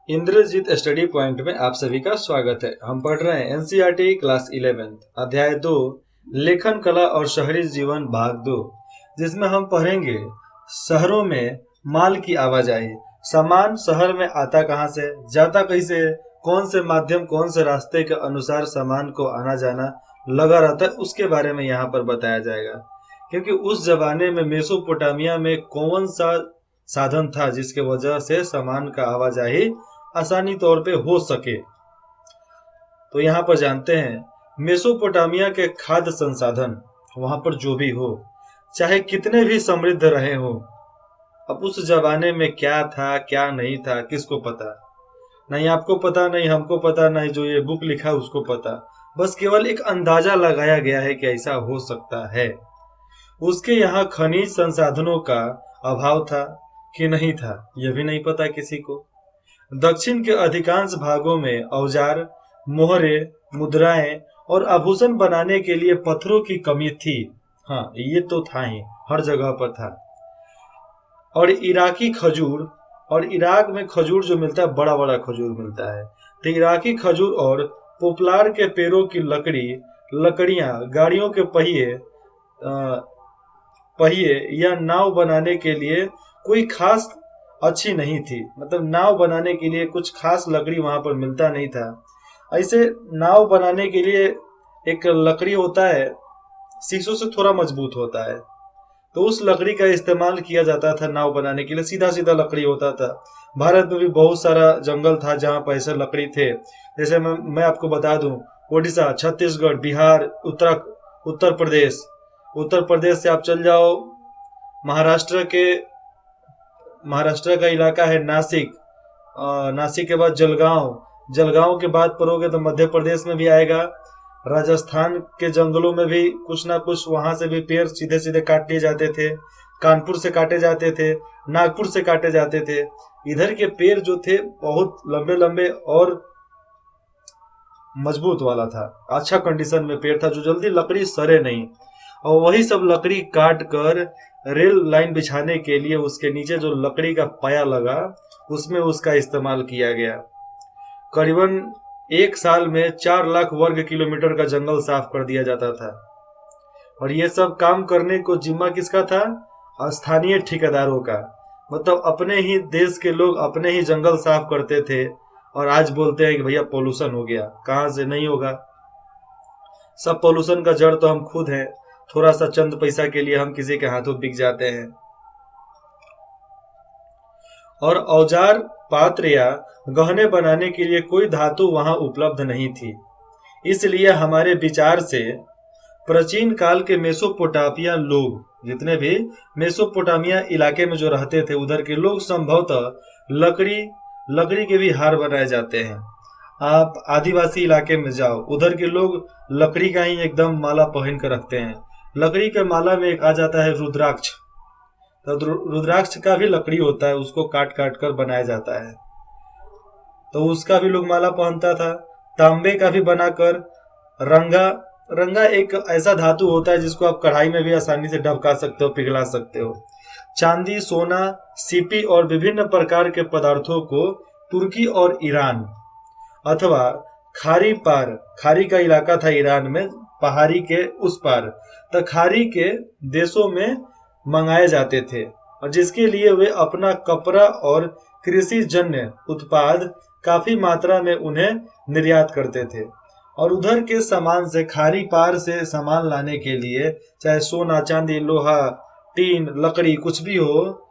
Indrajit study point में आप सभी का स्वागत है। हम पढ़ रहे हैं एनसीईआरटी क्लास 11 अध्याय 2 लेखन कला और शहरी जीवन भाग 2, जिसमें हम पढ़ेंगे शहरों में माल की आवाजाही। सामान शहर में आता कहाँ से, जाता कैसे, कौन से माध्यम कौन से रास्ते के अनुसार सामान को आना जाना लगा रहता है, उसके बारे में यहाँ पर बताया जाएगा। क्योंकि उस जमाने में मेसोपोटामिया में कौन सा साधन था जिसके वजह से सामान का आवाजाही आसानी तौर पे हो सके। तो यहाँ पर जानते हैं मेसोपोटामिया के खाद्य संसाधन वहां पर जो भी हो, चाहे कितने भी समृद्ध रहे हो, अब उस जमाने में क्या था क्या नहीं था किसको पता। नहीं आपको पता, नहीं हमको पता, नहीं जो ये बुक लिखा उसको पता। बस केवल एक अंदाजा लगाया गया है कि ऐसा हो सकता है। उसके यहाँ खनिज संसाधनों का अभाव था कि नहीं था यह भी नहीं पता किसी को। दक्षिण के अधिकांश भागों में औजार, मोहरे, मुद्राएं और आभूषण बनाने के लिए पत्थरों की कमी थी। हाँ, ये तो था ही, हर जगह पर था। और इराकी खजूर, और इराक में खजूर जो मिलता है बड़ा बड़ा खजूर मिलता है, तो इराकी खजूर और पोपलार के पेड़ों की लकड़ियां गाड़ियों के पहिए या नाव बनाने के लिए कोई खास अच्छी नहीं थी। मतलब नाव बनाने के लिए कुछ खास लकड़ी वहां पर मिलता नहीं था। ऐसे नाव बनाने के लिए एक लकड़ी होता है, शीशों से थोड़ा मजबूत होता है, तो उस लकड़ी का इस्तेमाल किया जाता था नाव बनाने के लिए। सीधा सीधा लकड़ी होता था। भारत में भी बहुत सारा जंगल था जहां पर ऐसे लकड़ी थे। जैसे मैं आपको बता दूं, ओडिशा, छत्तीसगढ़, बिहार, उत्तर प्रदेश से आप चल जाओ महाराष्ट्र का इलाका है नासिक, नासिक के बाद जलगांव के बाद पढ़ोगे तो मध्य प्रदेश में भी आएगा। राजस्थान के जंगलों में भी कुछ ना कुछ वहां से भी पेड़ सीधे सीधे काट लिए जाते थे। कानपुर से काटे जाते थे, नागपुर से काटे जाते थे। इधर के पेड़ जो थे बहुत लंबे लंबे और मजबूत वाला था, अच्छा कंडीशन में पेड़ था जो जल्दी लकड़ी सड़े नहीं। और वही सब लकड़ी काट कर रेल लाइन बिछाने के लिए उसके नीचे जो लकड़ी का पाया लगा उसमें उसका इस्तेमाल किया गया। करीबन एक साल में 4 लाख वर्ग किलोमीटर का जंगल साफ कर दिया जाता था। और ये सब काम करने को जिम्मा किसका था? स्थानीय ठेकेदारों का। मतलब अपने ही देश के लोग अपने ही जंगल साफ करते थे। और आज बोलते हैं कि भैया पोल्यूशन हो गया। कहां से? नहीं होगा। सब पोल्यूशन का जड़ तो हम खुद हैं। थोड़ा सा चंद पैसा के लिए हम किसी के हाथों बिक जाते हैं। और औजार, पात्र या गहने बनाने के लिए कोई धातु वहां उपलब्ध नहीं थी। इसलिए हमारे विचार से प्राचीन काल के मेसोपोटामिया लोग, जितने भी मेसोपोटामिया इलाके में जो रहते थे उधर के लोग, संभवतः लकड़ी के भी हार बनाए जाते हैं। आप आदिवासी इलाके में जाओ, उधर के लोग लकड़ी का ही एकदम माला पहन कर रखते हैं। लकड़ी के माला में एक आ जाता है रुद्राक्ष। तो रुद्राक्ष का भी लकड़ी होता है, उसको काट काट कर बनाया जाता है, तो उसका भी लोग माला पहनता था। तांबे का भी बनाकर रंगा एक ऐसा धातु होता है जिसको आप कढ़ाई में भी आसानी से डबका सकते हो, पिघला सकते हो। चांदी, सोना, सीपी और विभिन्न प्रकार के पदार्थों को तुर्की और ईरान अथवा खारी का इलाका था ईरान में, पहाड़ी के उस पार, तो खारी के देशों में मंगाए जाते थे। और जिसके लिए वे अपना कपड़ा और कृषि जन्य उत्पाद काफी मात्रा में उन्हें निर्यात करते थे। और उधर के सामान से, खारी पार से सामान लाने के लिए, चाहे सोना, चांदी, लोहा, टीन, लकड़ी, कुछ भी हो,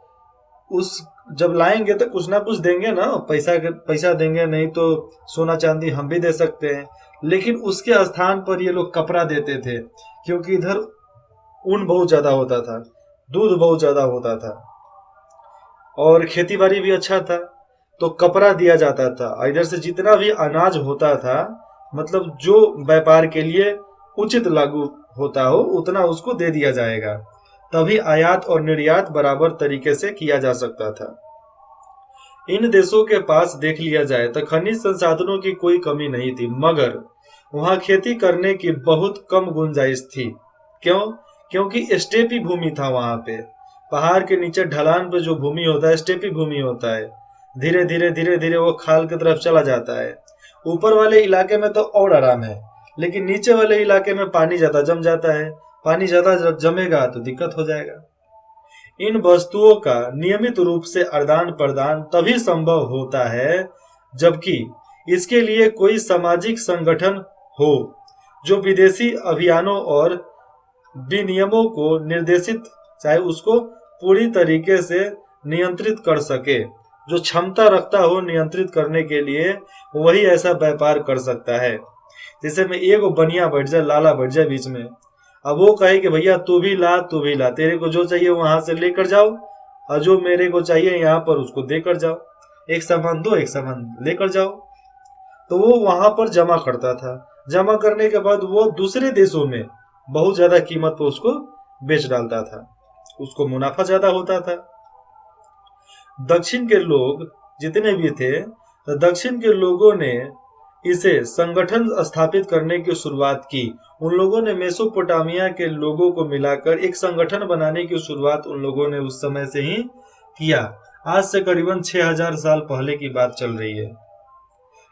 उस जब लाएंगे तो कुछ ना कुछ देंगे ना, पैसा देंगे, नहीं तो सोना चांदी हम भी दे सकते हैं। लेकिन उसके स्थान पर ये लोग कपड़ा देते थे, क्योंकि इधर ऊन बहुत ज्यादा होता था, दूध बहुत ज्यादा होता था और खेती बाड़ी भी अच्छा था, तो कपड़ा दिया जाता था। इधर से जितना भी अनाज होता था, मतलब जो व्यापार के लिए उचित लागू होता हो उतना उसको दे दिया जाएगा। तभी आयात और निर्यात बराबर तरीके से किया जा सकता था। इन देशों के पास देख लिया जाए तो खनिज संसाधनों की कोई कमी नहीं थी, मगर वहां खेती करने की बहुत कम गुंजाइश थी। क्यों? क्योंकि स्टेपी भूमि था वहां पे। पहाड़ के नीचे ढलान पे जो भूमि होता है स्टेपी भूमि होता है, धीरे धीरे धीरे धीरे वो खाल की तरफ चला जाता है। ऊपर वाले इलाके में तो और आराम है, लेकिन नीचे वाले इलाके में पानी ज्यादा जम जाता है। पानी ज्यादा जमेगा तो दिक्कत हो जाएगा। इन वस्तुओं का नियमित रूप से आदान प्रदान तभी संभव होता है जबकि इसके लिए कोई सामाजिक संगठन हो जो विदेशी अभियानों और विनियमों को निर्देशित, चाहे उसको पूरी तरीके से नियंत्रित कर सके। जो क्षमता रखता हो नियंत्रित करने के लिए, वही ऐसा व्यापार कर सकता है। जैसे में एगो बनिया बैठ जाए, लाला बैठ जाए बीच में, अब वो कहे कि भैया तू भी ला, तेरे को जो चाहिए वहां से लेकर जाओ, और जो मेरे को चाहिए यहाँ पर उसको देकर जाओ, एक सामान दो एक सामान लेकर जाओ। तो वो वहां पर जमा करता था। जमा करने के बाद वो दूसरे देशों में बहुत ज्यादा कीमत पर उसको बेच डालता था, उसको मुनाफा ज्यादा होता था। दक्षिण के लोग जितने भी थे, तो दक्षिण के लोगों ने इसे संगठन स्थापित करने की शुरुआत की। उन लोगों ने मेसोपोटामिया के लोगों को मिलाकर एक संगठन बनाने की शुरुआत उन लोगों ने उस समय से ही किया। आज से करीबन 6000 साल पहले की बात चल रही है।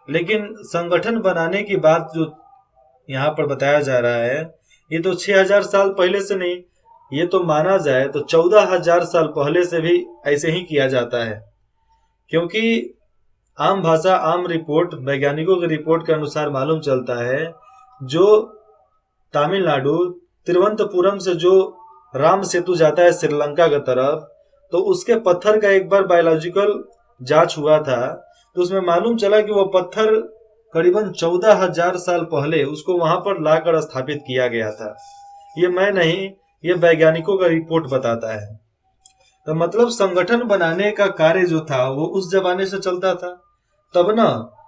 लेकिन संगठन बनाने की बात जो यहाँ पर बताया जा रहा है, ये तो 6000 साल पहले से नहीं, ये तो माना जाए तो 14000 साल पहले से भी ऐसे ही किया जाता है। क्योंकि आम भाषा, आम रिपोर्ट, वैज्ञानिकों की रिपोर्ट के अनुसार मालूम चलता है, जो तमिलनाडु तिरुवनंतपुरम से जो राम सेतु जाता है श्रीलंका की तरफ, तो उसके पत्थर का एक बार बायोलॉजिकल जांच हुआ था, तो उसमें मालूम चला कि वो पत्थर करीबन 14000 साल पहले उसको वहां पर लाकर स्थापित किया गया था। ये मैं नहीं, ये वैज्ञानिकों का रिपोर्ट बताता है। तो मतलब संगठन बनाने का कार्य जो था वो उस जमाने से चलता था। तब ना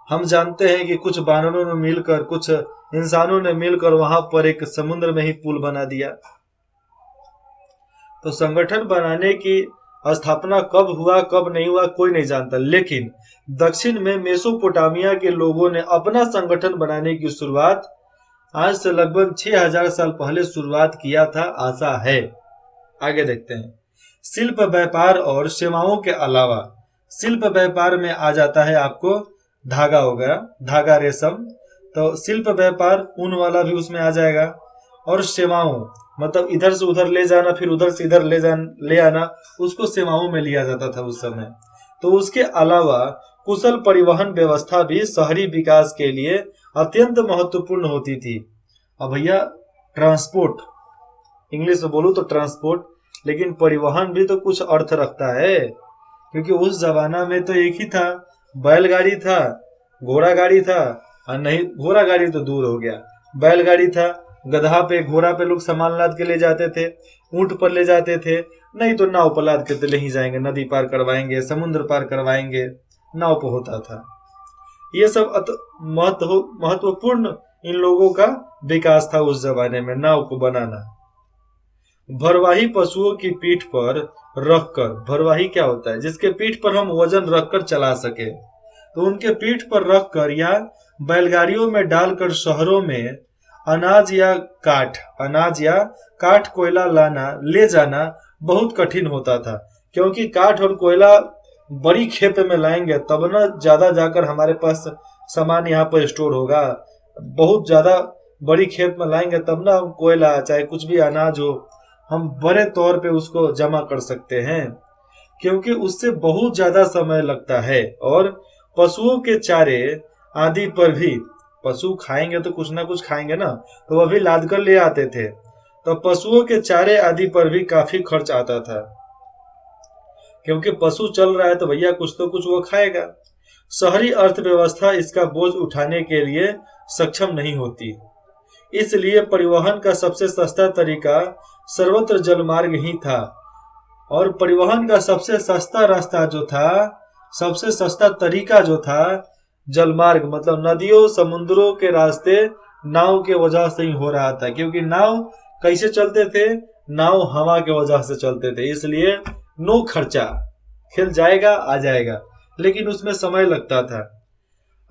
हम जानते हैं कि कुछ बानरों ने मिलकर, कुछ इंसानों ने मिलकर वहां पर एक समुद्र में ही पुल बना दिया। तो संगठन बनाने की स्थापना कब हुआ कब नहीं हुआ कोई नहीं जानता, लेकिन दक्षिण में मेसोपोटामिया के लोगों ने अपना संगठन बनाने की शुरुआत आज से लगभग 6000 साल पहले शुरुआत किया था, आशा है। आगे देखते हैं। शिल्प व्यापार और सेवाओं के अलावा शिल्प व्यापार में आ जाता है आपको धागा हो गया, धागा रेशम, तो शिल्प व्यापार ऊन वाला भी उसमें आ जाएगा। और सेवाओं मतलब इधर से उधर ले जाना, फिर उधर से इधर ले आना, उसको सेवाओं में लिया जाता था उस समय। तो उसके अलावा कुशल परिवहन व्यवस्था भी शहरी विकास के लिए अत्यंत महत्वपूर्ण होती थी। अब भैया ट्रांसपोर्ट, इंग्लिश में बोलूं तो ट्रांसपोर्ट, लेकिन परिवहन भी तो कुछ अर्थ रखता है, क्योंकि उस जमाना में तो एक ही था, बैलगाड़ी था, घोड़ा गाड़ी था, और नहीं घोड़ा गाड़ी तो दूर हो गया, बैलगाड़ी था, गधा पे घोड़ा पे लोग सामान लाद के ले जाते थे, ऊंट पर ले जाते थे, नहीं तो नाव पर लाद के तो ले ही जाएंगे, नदी पार करवाएंगे, समुद्र पार करवाएंगे, नाव पर होता था। ये सब महत्वपूर्ण इन लोगों का विकास था उस जमाने में, नाव को बनाना। भरवाही पशुओं की पीठ पर रखकर, भरवाही क्या होता है, जिसके पीठ पर हम वजन रखकर चला सके, तो उनके पीठ पर रखकर या बैलगाड़ियों में डालकर शहरों में अनाज या काठ कोयला ले जाना बहुत कठिन होता था। क्योंकि काठ और कोयला बड़ी खेप में लाएंगे तब ना ज्यादा जाकर हमारे पास सामान यहाँ पर स्टोर होगा। बहुत ज्यादा बड़ी खेप में लाएंगे तब ना हम कोयला, चाहे कुछ भी अनाज हो, हम बड़े तौर पे उसको जमा कर सकते हैं, क्योंकि उससे बहुत ज्यादा समय लगता है। और पशुओं के चारे आदि पर भी, पशु खाएंगे तो कुछ ना कुछ खाएंगे ना, तो वह भी लाद कर ले आते थे, तो पशुओं के चारे आदि पर भी काफी खर्च आता था, क्योंकि पशु चल रहा है तो भैया कुछ तो कुछ वो खाएगा। शहरी अर्थव्यवस्था इसका बोझ उठाने के लिए सक्षम नहीं होती, इसलिए परिवहन का सबसे सस्ता तरीका सर्वत्र जलमार्ग ही था। और परिवहन का सबसे सस्ता रास्ता जो था, सबसे सस्ता तरीका जो था, जलमार्ग मतलब नदियों समुद्रों के रास्ते नाव के वजह से ही हो रहा था। क्योंकि नाव कैसे चलते थे, नाव हवा के वजह से चलते थे, इसलिए नो खर्चा, खेल जाएगा आ जाएगा, लेकिन उसमें समय लगता था।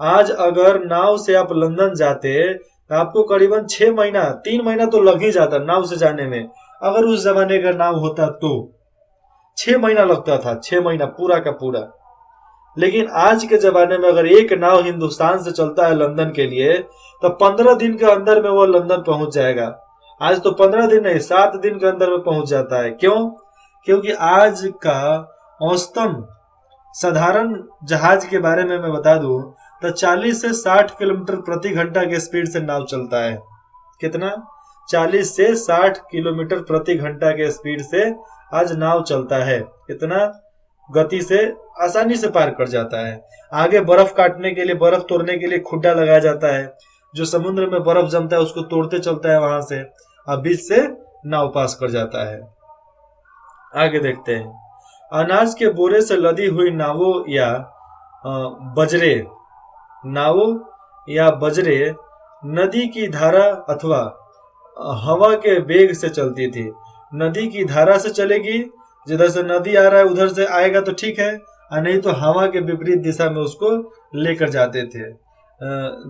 आज अगर नाव से आप लंदन जाते तो आपको करीबन 6 महीना 3 महीना तो लग ही जाता नाव से जाने में। अगर उस जमाने का नाव होता तो 6 महीना लगता था, 6 महीना पूरा का पूरा। लेकिन आज के जमाने में अगर एक नाव हिंदुस्तान से चलता है लंदन के लिए, तो 15 दिन के अंदर में वो लंदन पहुंच जाएगा। आज तो 15 दिन नहीं, 7 दिन के अंदर में पहुंच जाता है। क्यों? क्योंकि आज का औसतन साधारण जहाज के बारे में मैं बता दूं तो 40 से 60 किलोमीटर प्रति घंटा के स्पीड से नाव चलता है। कितना? 40 से 60 किलोमीटर प्रति घंटा के स्पीड से आज नाव चलता है। इतना गति से आसानी से पार कर जाता है। आगे बर्फ काटने के लिए, बर्फ तोड़ने के लिए खुड्डा लगाया जाता है। जो समुद्र में बर्फ जमता है उसको तोड़ते चलता है वहां से, अब बीच से नाव पास कर जाता है। आगे देखते हैं। अनाज के बोरे से लदी हुई नावों या बजरे नदी की धारा अथवा हवा के वेग से चलती थी। नदी की धारा से चलेगी, जिधर से नदी आ रहा है उधर से आएगा तो ठीक है, और नहीं तो हवा के विपरीत दिशा में उसको लेकर जाते थे,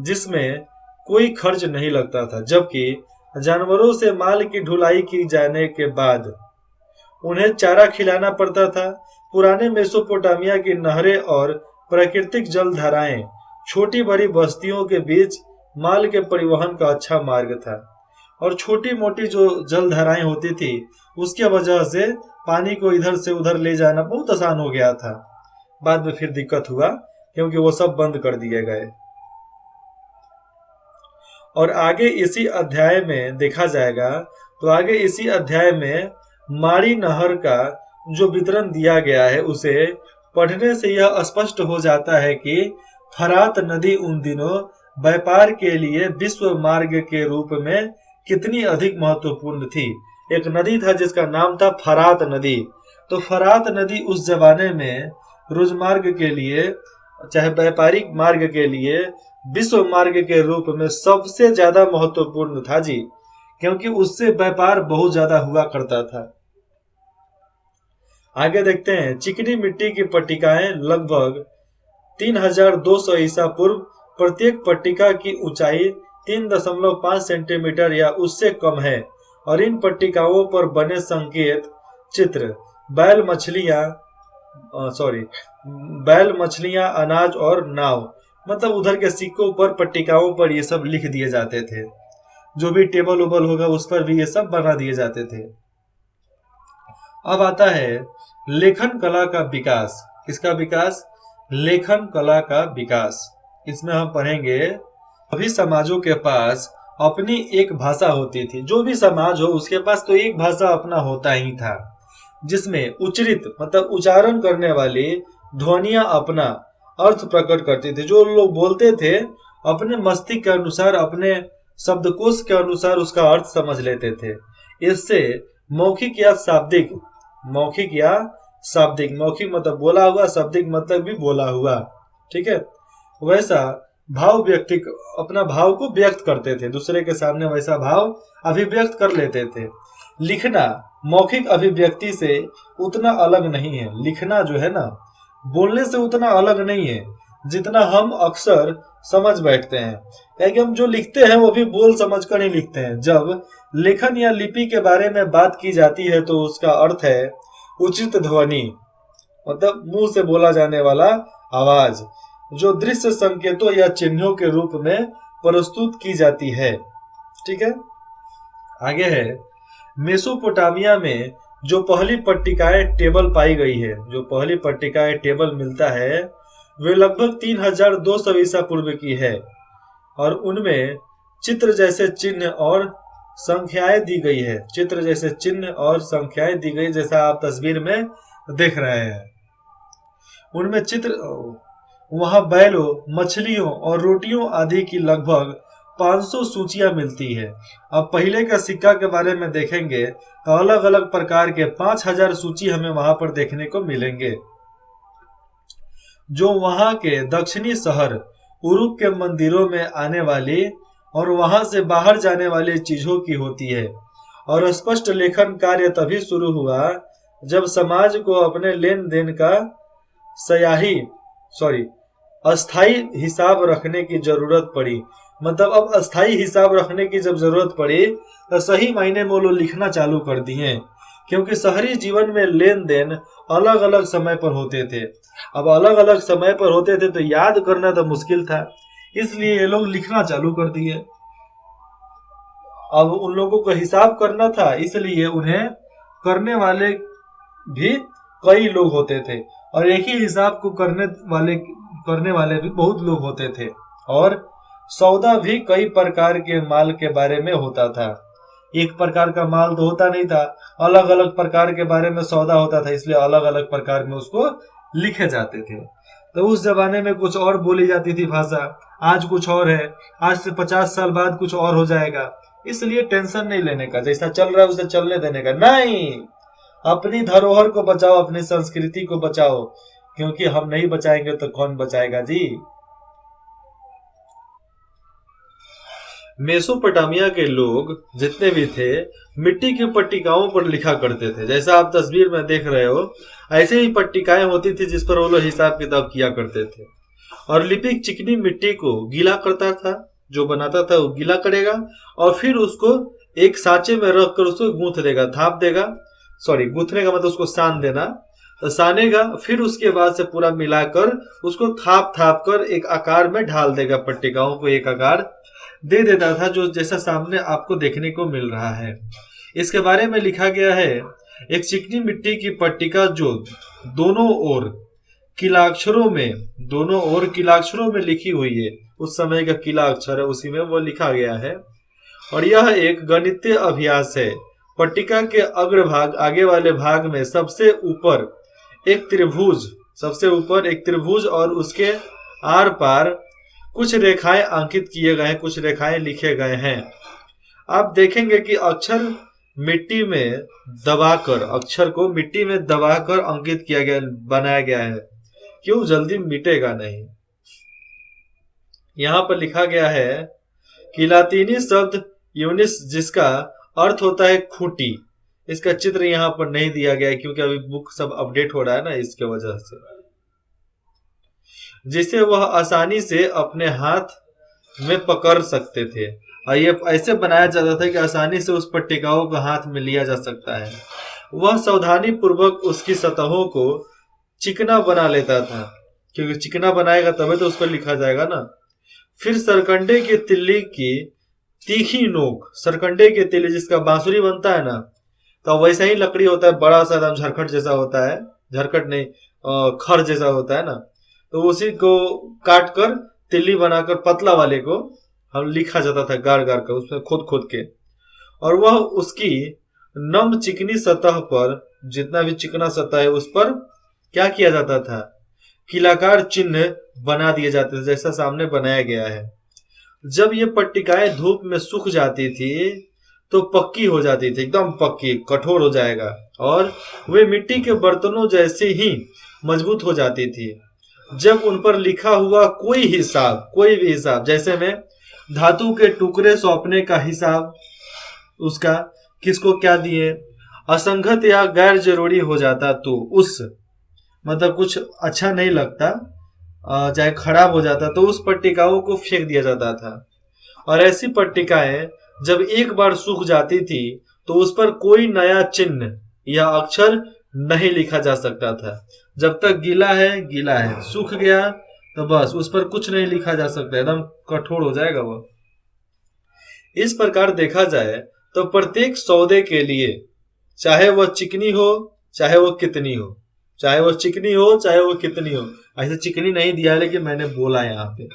जिसमें कोई खर्च नहीं लगता था। जबकि जानवरों से माल की ढुलाई की जाने के बाद उन्हें चारा खिलाना पड़ता था। पुराने मेसोपोटामिया की नहरें और प्राकृतिक जलधाराएं छोटी बड़ी बस्तियों के बीच माल के परिवहन का अच्छा मार्ग था, और छोटी मोटी जो जलधाराएं होती थी उसके वजह से पानी को इधर से उधर ले जाना बहुत आसान हो गया था। बाद में फिर दिक्कत हुआ क्योंकि वो सब बंद कर दिए गए। और आगे इसी अध्याय में देखा जाएगा, तो आगे इसी अध्याय में मारी नहर का जो वितरण दिया गया है उसे पढ़ने से यह स्पष्ट हो जाता है कि फरात नदी उन दिनों व्यापार के लिए विश्व मार्ग के रूप में कितनी अधिक महत्वपूर्ण थी। एक नदी था जिसका नाम था फरात नदी। तो फरात नदी उस जमाने में रोजमार्ग के लिए, चाहे व्यापारिक मार्ग के लिए, विश्व मार्ग के रूप में सबसे ज्यादा महत्वपूर्ण था जी, क्योंकि उससे व्यापार बहुत ज्यादा हुआ करता था। आगे देखते हैं। चिकनी मिट्टी की पट्टिकाएं लगभग 3200 ईसा पूर्व, प्रत्येक पट्टिका की ऊंचाई 3.5 सेंटीमीटर या उससे कम है, और इन पट्टिकाओं पर बने संकेत चित्र बैल मछलियां, अनाज और नाव, मतलब उधर के सिक्कों पर, पट्टिकाओं पर ये सब लिख दिए जाते थे। जो भी टेबल उबल होगा उस पर भी ये सब बना दिए जाते थे। अब आता है लेखन कला का विकास। किसका विकास? लेखन कला का विकास। इसमें हम पढ़ेंगे, सभी समाजों के पास अपनी एक भाषा होती थी। जो भी समाज हो उसके पास तो एक भाषा अपना होता ही था, जिसमें उच्चरित मतलब उच्चारण करने वाली ध्वनियां अपना अर्थ प्रकट करती थी। जो लोग बोलते थे अपने मस्तिष्क के अनुसार, अपने शब्दकोश के अनुसार उसका अर्थ समझ लेते थे। इससे मौखिक मतलब बोला हुआ, शाब्दिक मतलब भी बोला हुआ, ठीक है। वैसा भाव अपना भाव को व्यक्त करते थे दूसरे के सामने, वैसा भाव अभिव्यक्त कर लेते थे। लिखना मौखिक अभिव्यक्ति से उतना अलग नहीं है। लिखना जो है ना, बोलने से उतना अलग नहीं है जितना हम अक्सर समझ बैठते हैं। क्योंकि हम जो लिखते हैं वो भी बोल समझ कर ही लिखते हैं। जब लेखन या लिपि के बारे में बात की जाती है तो उसका अर्थ है उचित ध्वनि, मतलब मुंह से बोला जाने वाला आवाज, जो दृश्य संकेतों या चिन्हों के रूप में प्रस्तुत की जाती है। ठीक है। आगे है, मेसोपोटामिया में जो पहली पट्टिकाएं टेबल पाई गई है, जो पहली पट्टिकाएं टेबल मिलता है, वे लगभग 3200 ईसा पूर्व की है, और उनमें चित्र जैसे चिन्ह और संख्याएं दी गई है। चित्र जैसे चिन्ह और संख्याएं दी गई, जैसा आप तस्वीर में देख रहे हैं। उनमें चित्र, वहां बैलों, मछलियों और रोटियों आदि की लगभग 500 सूचियां मिलती है। अब पहले का सिक्का के बारे में देखेंगे तो अलग अलग प्रकार के 5000 सूची हमें वहां पर देखने को मिलेंगे, जो वहां के दक्षिणी शहर उरुक के मंदिरों में आने वाली और वहां से बाहर जाने वाली चीजों की होती है। और स्पष्ट लेखन कार्य तभी शुरू हुआ जब समाज को अपने लेन देन का अस्थाई हिसाब रखने की जरूरत पड़ी। मतलब अब अस्थाई हिसाब रखने की जब जरूरत पड़ी तो सही मायने में वो लोग लिखना चालू कर दिए, क्योंकि शहरी जीवन में लेन देन अलग अलग समय पर होते थे। अब अलग अलग समय पर होते थे तो याद करना तो मुश्किल था, इसलिए ये लोग लिखना चालू कर दिए। अब उन लोगों को हिसाब करना था, इसलिए उन्हें करने वाले भी कई लोग होते थे और एक ही हिसाब को करने वाले भी बहुत लोग होते थे। और सौदा भी कई प्रकार के माल के बारे में होता था। एक प्रकार का माल तो होता नहीं था, अलग अलग प्रकार के बारे में सौदा होता था, इसलिए अलग अलग प्रकार में उसको लिखे जाते थे। तो उस जमाने में कुछ और बोली जाती थी भाषा, आज कुछ और है, आज से 50 साल बाद कुछ और हो जाएगा। इसलिए टेंशन नहीं लेने का, जैसा चल रहा है उसे चलने देने का नहीं। अपनी धरोहर को बचाओ, अपनी संस्कृति को बचाओ, क्योंकि हम नहीं बचाएंगे तो कौन बचाएगा जी। मेसोपोटामिया के लोग जितने भी थे मिट्टी की पट्टिकाओं पर लिखा करते थे, जैसा आप तस्वीर में देख रहे हो ऐसे ही पट्टिकाएं होती थी जिस पर वो लोग हिसाब किताब किया करते थे। और लिपिक चिकनी मिट्टी को गीला करता था, जो बनाता था वो गीला करेगा और फिर उसको एक सांचे में रख कर उसको गूंथ देगा, थाप देगा, सॉरी गूंथने का मतलब उसको सान देना, तो सानेगा, फिर उसके बाद से पूरा मिलाकर उसको थाप थाप कर एक आकार में ढाल देगा, पट्टिकाओं को एक आकार दे देता था, जो जैसा सामने आपको देखने को मिल रहा है। इसके बारे में लिखा गया है, एक चिकनी मिट्टी की पट्टिका जो दोनों ओर किलाक्षरों में लिखी हुई है, उस समय का किला अक्षर है उसी में वो लिखा गया है। और यह एक गणितीय अभ्यास है। पट्टिका के अग्रभाग आगे वाले भाग में सबसे ऊपर एक त्रिभुज और उसके आर पार कुछ रेखाएं अंकित किए गए हैं, कुछ रेखाएं लिखे गए हैं। आप देखेंगे कि अक्षर को मिट्टी में दबाकर अंकित किया गया, बनाया गया है, क्यों जल्दी मिटेगा नहीं। यहां पर लिखा गया है कि लातीनी शब्द यूनिस, जिसका अर्थ होता है खूंटी, इसका चित्र यहां पर नहीं दिया गया है क्योंकि अभी बुक सब अपडेट हो रहा है ना, इसके वजह से, जिसे वह आसानी से अपने हाथ में पकड़ सकते थे। और ये ऐसे बनाया जाता था कि आसानी से उस पट्टिकाओं को हाथ में लिया जा सकता है। वह सावधानी पूर्वक उसकी सतहों को चिकना बना लेता था, क्योंकि चिकना बनाएगा तभी तो उस पर लिखा जाएगा ना। फिर सरकंडे के तिल्ली की तीखी नोक, सरकंडे के तिल्ली जिसका बांसुरी बनता है ना, तो वैसा ही लकड़ी होता है, बड़ा सा एकदम झरकट जैसा होता है, झरकट नहीं खर जैसा होता है ना, तो उसी को काट कर तिल्ली बनाकर पतला वाले को हम लिखा जाता था गाड़ गाड़ कर, उसमें खोद के। और वह उसकी नम चिकनी सतह पर, जितना भी चिकना सतह है उस पर क्या किया जाता था, किलाकार चिन्ह बना दिए जाते थे, जैसा सामने बनाया गया है। जब ये पट्टिकाएं धूप में सूख जाती थी तो पक्की हो जाती थी, एकदम पक्की, कठोर हो जाएगा, और वे मिट्टी के बर्तनों जैसे ही मजबूत हो जाती थी। जब उन पर लिखा हुआ कोई भी हिसाब, जैसे में धातु के टुकड़े सौंपने का हिसाब, उसका किसको क्या दिए, असंगत या गैर जरूरी हो जाता तो उस मतलब कुछ अच्छा नहीं लगता, चाहे खराब हो जाता, तो उस पट्टिकाओं को फेंक दिया जाता था। और ऐसी पट्टिकाएं जब एक बार सूख जाती थी तो उस पर कोई नया चिन्ह या अक्षर नहीं लिखा जा सकता था। जब तक गीला है, सूख गया तो बस उस पर कुछ नहीं लिखा जा सकता, एकदम कठोर हो जाएगा वो। इस प्रकार देखा जाए तो प्रत्येक सौदे के लिए, चाहे वह चिकनी हो चाहे वो कितनी हो, ऐसे चिकनी नहीं दिया है लेकिन मैंने बोला यहाँ पे,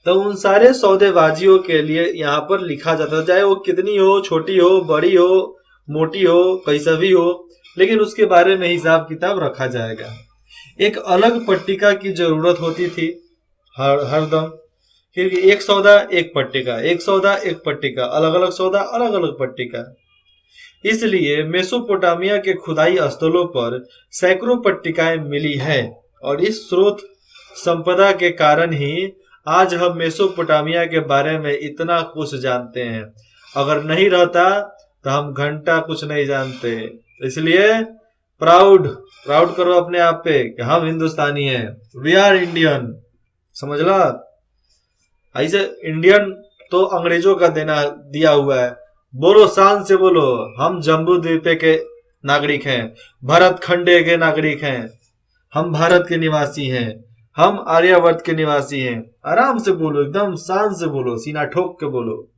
तो उन सारे सौदेबाजियों के लिए यहाँ पर लिखा जाता है, चाहे वो कितनी हो, छोटी हो, बड़ी हो, मोटी हो, कैसा भी हो, लेकिन उसके बारे में हिसाब किताब रखा जाएगा। एक अलग पट्टिका की जरूरत होती थी हरदम, क्योंकि एक सौदा एक पट्टिका, अलग अलग सौदा अलग अलग पट्टिका। इसलिए मेसोपोटामिया के खुदाई स्थलों पर सैकड़ों पट्टिकाएं मिली है, और इस स्रोत संपदा के कारण ही आज हम मेसोपोटामिया के बारे में इतना कुछ जानते हैं। अगर नहीं रहता तो हम घंटा कुछ नहीं जानते। इसलिए प्राउड करो अपने आप पे कि हम हिंदुस्तानी हैं, वी आर इंडियन, समझ ला। ऐसे इंडियन तो अंग्रेजों का दिया हुआ है, बोलो शान से बोलो, हम जम्बू द्वीप के नागरिक हैं, भरत खंडे के नागरिक हैं, हम भारत के निवासी हैं, हम आर्यावर्त के निवासी हैं। आराम से बोलो, एकदम शान से बोलो, सीना ठोक के बोलो।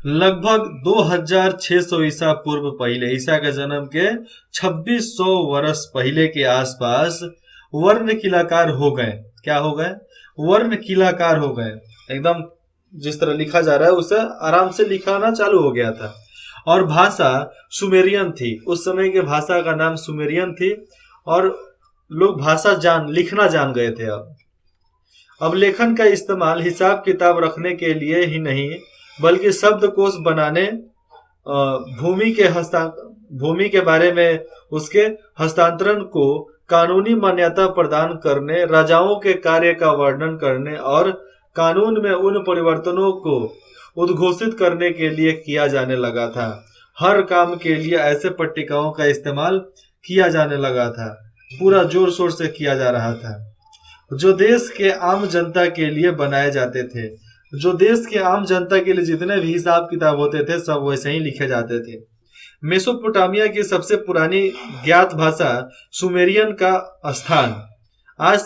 लगभग 2600 ईसा पूर्व पहले, ईसा के जन्म के 2600 वर्ष पहले के आसपास वर्ण किलाकार हो गए। क्या हो गए? वर्ण किलाकार हो गए। एकदम जिस तरह लिखा जा रहा है उससे आराम से लिखाना चालू हो गया था। और भाषा सुमेरियन थी। उस समय के भाषा का नाम सुमेरियन थी और लोग भाषा लिखना जान गए थे। अब लेखन का इस्तेमाल हिसाब किताब रखने के लिए ही नहीं बल्कि शब्दकोश बनाने, भूमि के बारे में उसके हस्तांतरण को कानूनी मान्यता प्रदान करने, राजाओं के कार्य का वर्णन करने और कानून में उन परिवर्तनों को उद्घोषित करने के लिए किया जाने लगा था। हर काम के लिए ऐसे पट्टिकाओं का इस्तेमाल किया जाने लगा था, पूरा जोर शोर से किया जा रहा था, जो देश के आम जनता के लिए बनाए जाते थे। जो देश के आम जनता के लिए जितने भी हिसाब किताब होते थे सब वैसे ही लिखे जाते थे। मेसोपोटामिया की सबसे पुरानी ज्ञात भाषा सुमेरियन का स्थान आज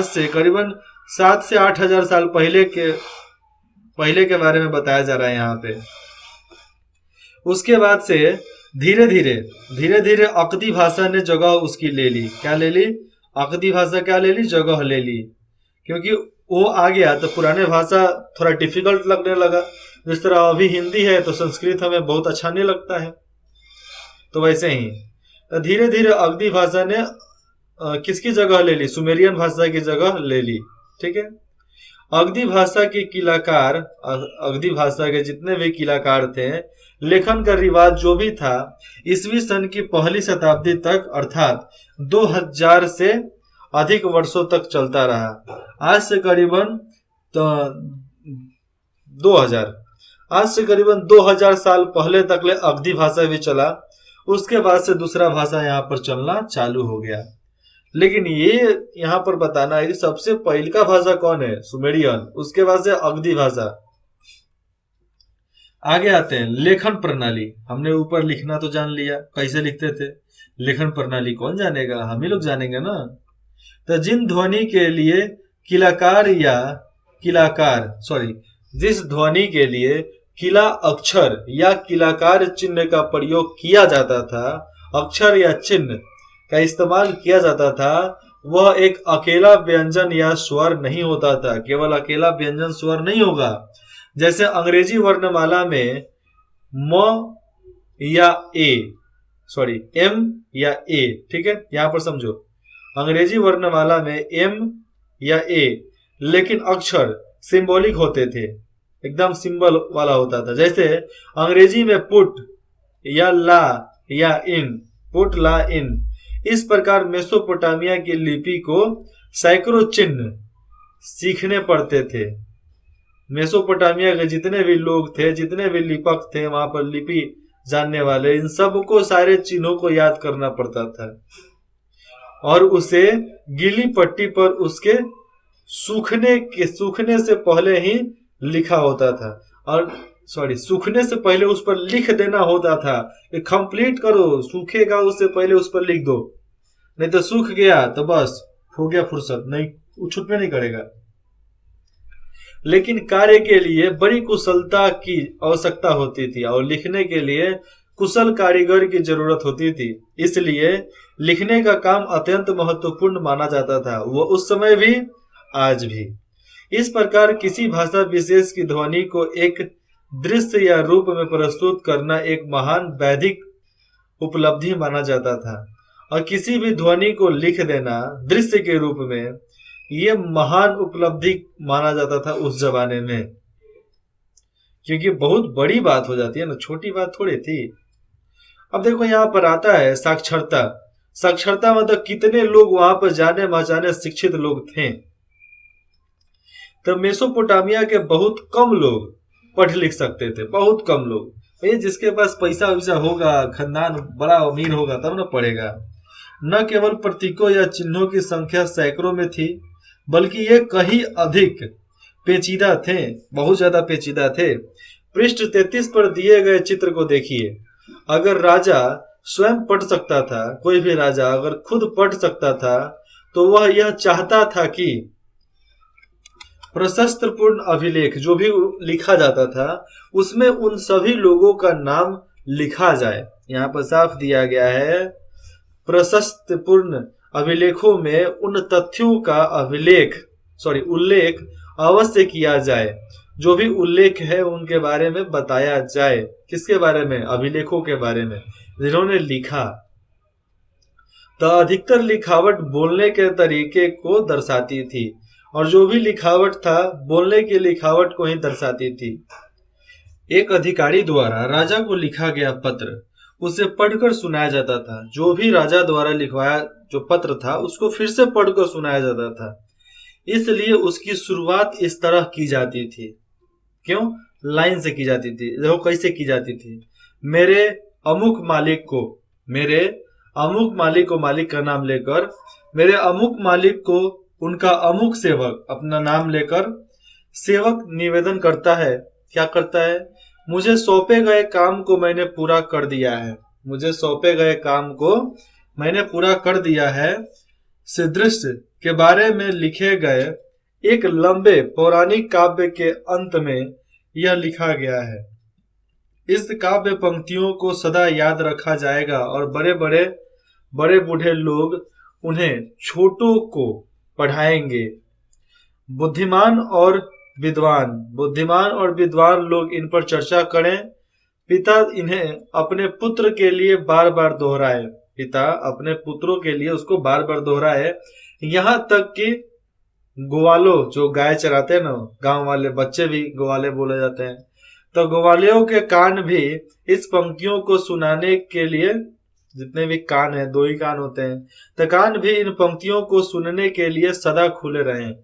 से करीबन 7 से 8 हजार साल पहले के बारे में बताया जा रहा है यहाँ पे। उसके बाद से धीरे धीरे अकदी भाषा ने जगह उसकी ले ली। क्या ले ली? अकदी भाषा क्या ले ली? जगह ले ली। क्योंकि वो आ गया तो पुराने भाषा थोड़ा डिफिकल्ट लगने लगा। जिस तरह अभी हिंदी है तो संस्कृत हमें बहुत अच्छा नहीं लगता है, तो वैसे ही तो धीरे धीरे अगदी भाषा ने किसकी जगह ले ली? सुमेरियन भाषा की जगह ले ली। ठीक है। अगदी भाषा के किलाकार, अगदी भाषा के जितने भी किलाकार थे, लेखन का रिवाज जो भी था ईसवी सन की पहली शताब्दी तक अर्थात 2000 से अधिक वर्षों तक चलता रहा। आज से करीबन 2000 साल पहले तक ले अगदी भाषा भी चला। उसके बाद से दूसरा भाषा यहाँ पर चलना चालू हो गया। लेकिन ये यहाँ पर बताना है कि सबसे पहले का भाषा कौन है? सुमेरियन। उसके बाद से अगदी भाषा। आगे आते हैं लेखन प्रणाली। हमने ऊपर लिखना तो जान लिया, कैसे लिखते थे। लेखन प्रणाली कौन जानेगा? हम ही लोग जानेंगे ना। तो जिन ध्वनि के लिए जिस ध्वनि के लिए किला अक्षर या किलाकार चिन्ह का प्रयोग किया जाता था, अक्षर या चिन्ह का इस्तेमाल किया जाता था, वह एक अकेला व्यंजन या स्वर नहीं होता था। केवल अकेला व्यंजन स्वर नहीं होगा। जैसे अंग्रेजी वर्णमाला में एम या ए। ठीक है, यहां पर समझो, अंग्रेजी वर्णमाला में एम या ए, लेकिन अक्षर सिंबॉलिक होते थे, एकदम सिंबल वाला होता था। जैसे अंग्रेजी में पुट या ला या इन, पुट ला इन। इस प्रकार मेसोपोटामिया की लिपि को सैकड़ों चिन्ह सीखने पड़ते थे। मेसोपोटामिया के जितने भी लोग थे, जितने भी लिपक थे वहां पर लिपि जानने वाले, इन सबको सारे चिन्हों को याद करना पड़ता था और उसे गीली पट्टी पर उसके सूखने से पहले ही लिखा होता था। और सूखने से पहले उस पर लिख देना होता था कि कंप्लीट करो, सूखेगा उससे पहले उस पर लिख दो, नहीं तो सूख गया तो बस हो गया फुर्सत, नहीं छूटने नहीं करेगा। लेकिन कार्य के लिए बड़ी कुशलता की आवश्यकता होती थी और लिखने के लिए कुशल कारीगर की जरूरत होती थी। इसलिए लिखने का काम अत्यंत महत्वपूर्ण माना जाता था, वो उस समय भी आज भी। इस प्रकार किसी भाषा विशेष की ध्वनि को एक दृश्य या रूप में प्रस्तुत करना एक महान बौद्धिक उपलब्धि माना जाता था और किसी भी ध्वनि को लिख देना दृश्य के रूप में ये महान उपलब्धि माना जाता था उस जमाने में, क्योंकि बहुत बड़ी बात हो जाती है ना, छोटी बात थोड़ी थी। अब देखो यहाँ पर आता है साक्षरता। साक्षरता मतलब कितने लोग वहां पर जाने पहचाने शिक्षित लोग थे। तो मेसोपोटामिया के बहुत कम लोग पढ़ लिख सकते थे, बहुत कम लोग। ये जिसके पास पैसा वैसा होगा, खानदान बड़ा अमीर होगा तब ना पढ़ेगा। न केवल प्रतीकों या चिन्हों की संख्या सैकड़ों में थी, बल्कि ये कहीं अधिक पेचीदा थे, बहुत ज्यादा पेचीदा थे। पृष्ठ 33 पर दिए गए चित्र को देखिए। अगर राजा स्वयं पढ़ सकता था, कोई भी राजा अगर खुद पढ़ सकता था, तो वह यह चाहता था कि प्रशस्त्रपूर्ण अभिलेख जो भी लिखा जाता था उसमें उन सभी लोगों का नाम लिखा जाए। यहाँ पर साफ दिया गया है, प्रशस्तिपूर्ण अभिलेखों में उन तथ्यों का उल्लेख अवश्य किया जाए, जो भी उल्लेख है उनके बारे में बताया जाए। किसके बारे में? अभिलेखों के बारे में, जिन्होंने लिखा। तो अधिकतर लिखावट बोलने के तरीके को दर्शाती थी, और जो भी लिखावट था बोलने की लिखावट को ही दर्शाती थी। एक अधिकारी द्वारा राजा को लिखा गया पत्र उसे पढ़कर सुनाया जाता था। जो भी राजा द्वारा लिखवाया जो पत्र था उसको फिर से पढ़कर सुनाया जाता था। इसलिए उसकी शुरुआत इस तरह की जाती थी। क्यों? लाइन से की जाती थी। देखो कैसे की जाती थी। मेरे अमुक मालिक को मालिक का नाम लेकर, मेरे अमुक मालिक को उनका अमुक सेवक अपना नाम लेकर सेवक निवेदन करता है। क्या करता है? मुझे सौंपे गए काम को मैंने पूरा कर दिया है। मुझे सौंपे गए काम को मैंने पूरा कर दिया है। सदृश्य के बारे में लिखे गए एक लंबे पौराणिक काव्य के अंत में यह लिखा गया है। इस काव्य पंक्तियों को सदा याद रखा जाएगा और बड़े बूढ़े लोग उन्हें छोटों को पढ़ाएंगे। बुद्धिमान और विद्वान लोग इन पर चर्चा करें। पिता इन्हें अपने पुत्र के लिए बार बार दोहराए। पिता अपने पुत्रों के लिए उसको बार बार दोहराए। यहाँ तक कि ग्वालों, जो गाय चराते हैं ना, गांव वाले बच्चे भी ग्वाले बोले जाते हैं, तो ग्वालियों के कान भी इस पंक्तियों को सुनाने के लिए, जितने भी कान है, 2 ही कान होते हैं, तो कान भी इन पंक्तियों को सुनने के लिए सदा खुले रहें।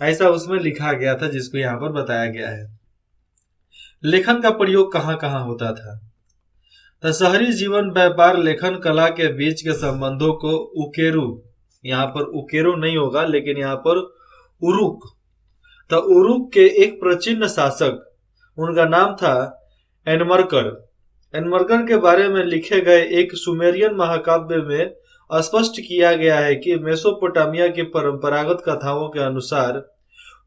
ऐसा उसमें लिखा गया था, जिसको यहाँ पर बताया गया है। लेखन का प्रयोग कहाँ कहाँ होता था? तो शहरी जीवन, व्यापार, लेखन कला के बीच के संबंधों को उकेरू, यहाँ पर उकेरू नहीं होगा लेकिन यहाँ पर उरुक, तो उरुक के एक प्राचीन शासक, उनका नाम था एनमरकर। एनमरकर के बारे में लिखे गए एक सुमेरियन महाकाव्य में स्पष्ट किया गया है कि मेसोपोटामिया की परंपरागत कथाओं के अनुसार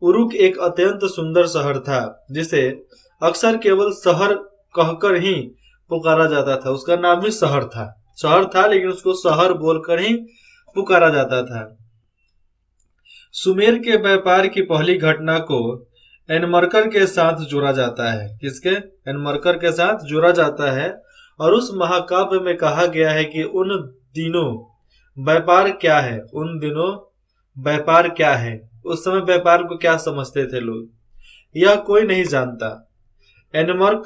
उरुक एक अत्यंत सुंदर शहर था, जिसे अक्सर केवल शहर कहकर ही पुकारा जाता था। उसका नाम ही शहर था, लेकिन उसको शहर बोलकर ही पुकारा जाता था। सुमेर के व्यापार की पहली घटना को एनमरकर के साथ जोड़ा जाता है। किसके? एनमरकर के साथ जोड़ा जाता है। और उस महाकाव्य में कहा गया है कि उन दिनों व्यापार क्या है। उस समय व्यापार को क्या समझते थे लोग, यह कोई नहीं जानता। एनमर्क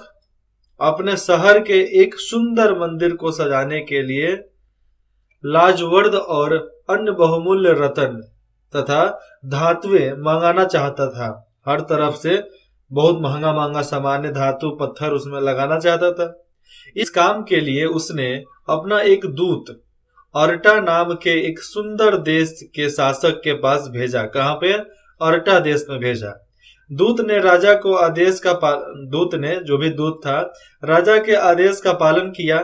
अपने शहर के एक सुंदर मंदिर को सजाने के लिए लाजवर्द और अन्य बहुमूल्य रत्न तथा धातुएं मंगाना चाहता था। हर तरफ से बहुत महंगा महंगा सामान्य धातु पत्थर उसमें लगाना चाहता था। इस काम के लिए उसने अपना एक दूत अर्टा नाम के एक सुंदर देश के शासक के पास भेजा। कहाँ पे? अर्टा देश में भेजा। दूत ने जो भी दूत था, राजा के आदेश का पालन किया।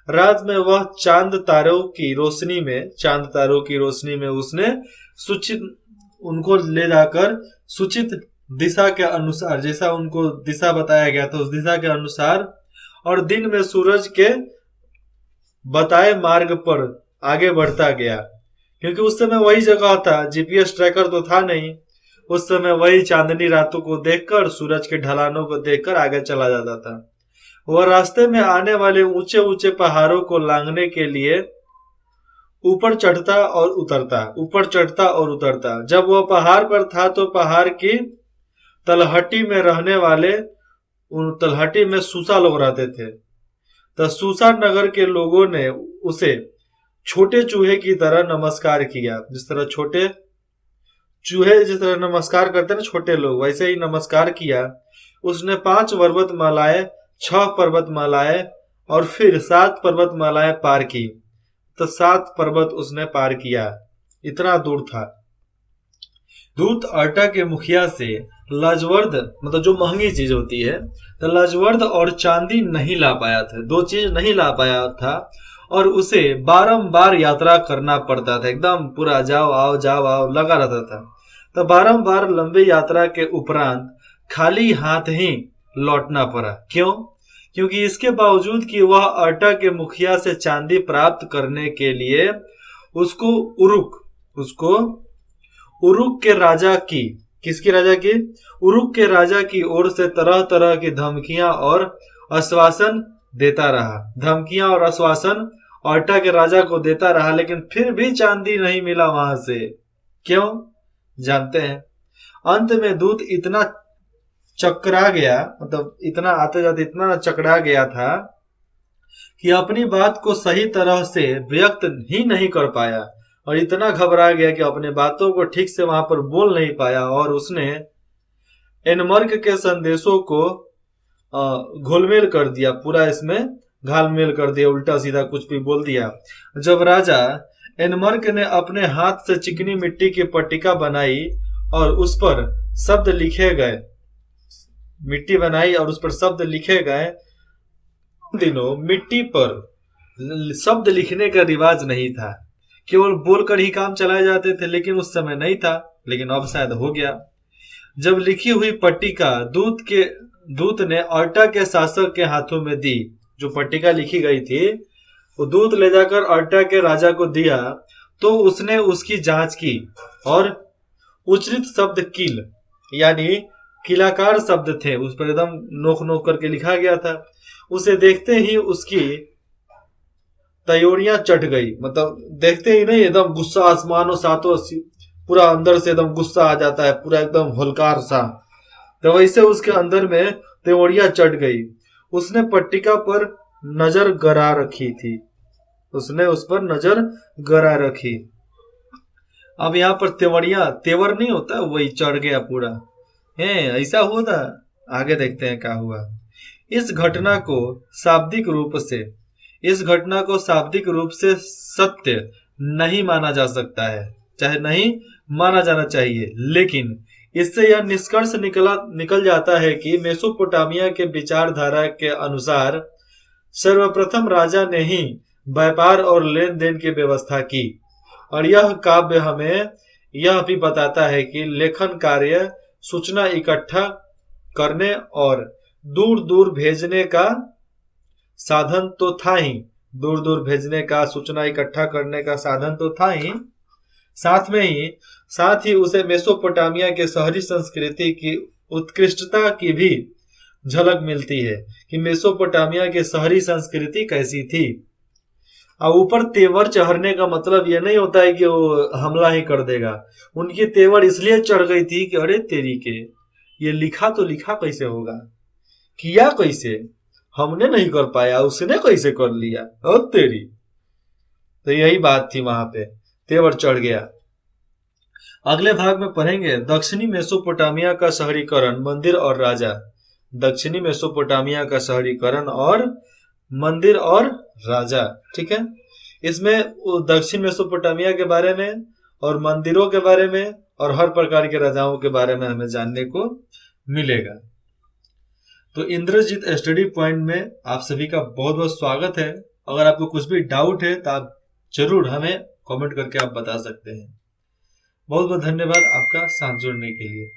रात में वह चांद तारों की रोशनी में उसने उनको ले जाकर सूचित दिशा के अनुसार, जैसा उनको दिशा बताया गया था उस दिशा के अनुसार, और दिन में सूरज के बताए मार्ग पर आगे बढ़ता गया। क्योंकि उस समय वही जगह था, जीपीएस ट्रैकर तो था नहीं। उस समय वही चांदनी रातों को देखकर, सूरज के ढलानों को देखकर आगे चला जाता था। वह रास्ते में आने वाले ऊंचे ऊंचे पहाड़ों को लांघने के लिए ऊपर चढ़ता और उतरता। जब वह पहाड़ पर था तो पहाड़ की तलहटी में सूसा लोग रहते थे। तो सूसा नगर के लोगों ने उसे छोटे चूहे की तरह नमस्कार किया। जिस तरह छोटे चूहे जिस तरह नमस्कार करते हैं ना छोटे लोग, वैसे ही नमस्कार किया। उसने 5 पर्वतमालाएं, 6 पर्वतमालाएं और फिर 7 पर्वतमालाएं पार की। तो 7 पर्वत उसने पार किया, इतना दूर था। दूत अर्टा के मुखिया से लाजवर्द, मतलब जो महंगी चीज होती है, तो लाजवर्द और चांदी नहीं ला पाया था, दो चीज नहीं ला पाया था, और उसे बारंबार यात्रा करना पड़ता था, एकदम पूरा जाओ आओ लगा रहता था। तो बारंबार लंबी यात्रा के उपरांत खाली हाथ ही लौटना पड़ा। क्यों? क्योंकि इसके बावजूद कि वह अर्टा के मुखिया से चांदी प्राप्त करने के लिए उसको उरुक के राजा की, किसकी राजा की? उरुक के राजा की ओर से तरह तरह की धमकियां और आश्वासन देता रहा। धमकियां और आश्वासन अर्टा के राजा को देता रहा, लेकिन फिर भी चांदी नहीं मिला वहां से। क्यों? जानते हैं। अंत में दूत इतना चकरा गया, मतलब इतना आते जाते इतना चकरा गया था कि अपनी बात को सही तरह से व्यक्त ही नहीं कर पाया, और इतना घबरा गया कि अपने बातों को ठीक से वहां पर बोल नहीं पाया, और उसने एनमर्क के संदेशों को घोलमेल कर दिया, पूरा इसमें घालमेल कर दिया, उल्टा सीधा कुछ भी बोल दिया। जब राजा एनमर्क ने अपने हाथ से चिकनी मिट्टी की पट्टिका बनाई और उस पर शब्द लिखे गए, मिट्टी बनाई और उस पर शब्द लिखे गए, दिनों मिट्टी पर शब्द लिखने का रिवाज नहीं था, केवल बोलकर ही काम चलाए जाते थे, लेकिन उस समय नहीं था, लेकिन अब शायद हो गया। जब लिखी हुई पट्टिका दूत ने अर्टा के शासक के हाथों में दी, जो पट्टिका लिखी गई थी वो दूत ले जाकर अर्टा के राजा को दिया, तो उसने उसकी जांच की और उच्चरित शब्द कील, यानी किलाकार शब्द थे, उस पर एकदम नोक नोक करके लिखा गया था। उसे देखते ही उसकी तयोरियां चढ़ गई, मतलब देखते ही नहीं एकदम गुस्सा, आसमानों सातों, पूरा अंदर से एकदम गुस्सा आ जाता है, पूरा एकदम होलकार सा, तो वैसे उसके अंदर में त्योरियां चढ़ गई। उसने पट्टिका पर नजर गड़ा रखी थी, उसने उस पर नजर गड़ा रखी। अब यहाँ पर तेवर नहीं होता, वही चढ़ गया पूरा है, ऐसा हुआ था। आगे देखते हैं क्या हुआ। इस घटना को शाब्दिक रूप से सत्य नहीं माना जा सकता है, चाहे नहीं माना जाना चाहिए, लेकिन इससे यह निष्कर्ष निकल जाता है कि मेसोपोटामिया के विचारधारा के अनुसार सर्वप्रथम राजा ने ही व्यापार और लेन देन की व्यवस्था की, और यह काव्य हमें यह भी बताता है कि लेखन कार्य सूचना इकट्ठा करने और दूर दूर भेजने का साधन तो था ही, दूर दूर भेजने का, सूचना इकट्ठा करने का साधन तो था ही, साथ ही उसे मेसोपोटामिया के शहरी संस्कृति की उत्कृष्टता की भी झलक मिलती है कि मेसोपोटामिया के शहरी संस्कृति कैसी थी। और ऊपर तेवर चढ़ने का मतलब यह नहीं होता है कि वो हमला ही कर देगा, उनकी तेवर इसलिए चढ़ गई थी कि अरे तेरी के, ये लिखा तो लिखा कैसे होगा, किया कैसे, हमने नहीं कर पाया, उसने कैसे कर लिया, और तेरी, तो यही बात थी, वहां पे तेवर चढ़ गया। अगले भाग में पढ़ेंगे दक्षिणी मेसोपोटामिया का शहरीकरण, मंदिर और राजा। दक्षिणी मेसोपोटामिया का शहरीकरण और मंदिर और राजा, ठीक है। इसमें दक्षिण मेसोपोटामिया के बारे में और मंदिरों के बारे में और हर प्रकार के राजाओं के बारे में हमें जानने को मिलेगा। तो इंद्रजीत स्टडी पॉइंट में आप सभी का बहुत बहुत स्वागत है। अगर आपको कुछ भी डाउट है तो आप जरूर हमें कमेंट करके आप बता सकते हैं। बहुत बहुत धन्यवाद आपका साथ जुड़ने के लिए।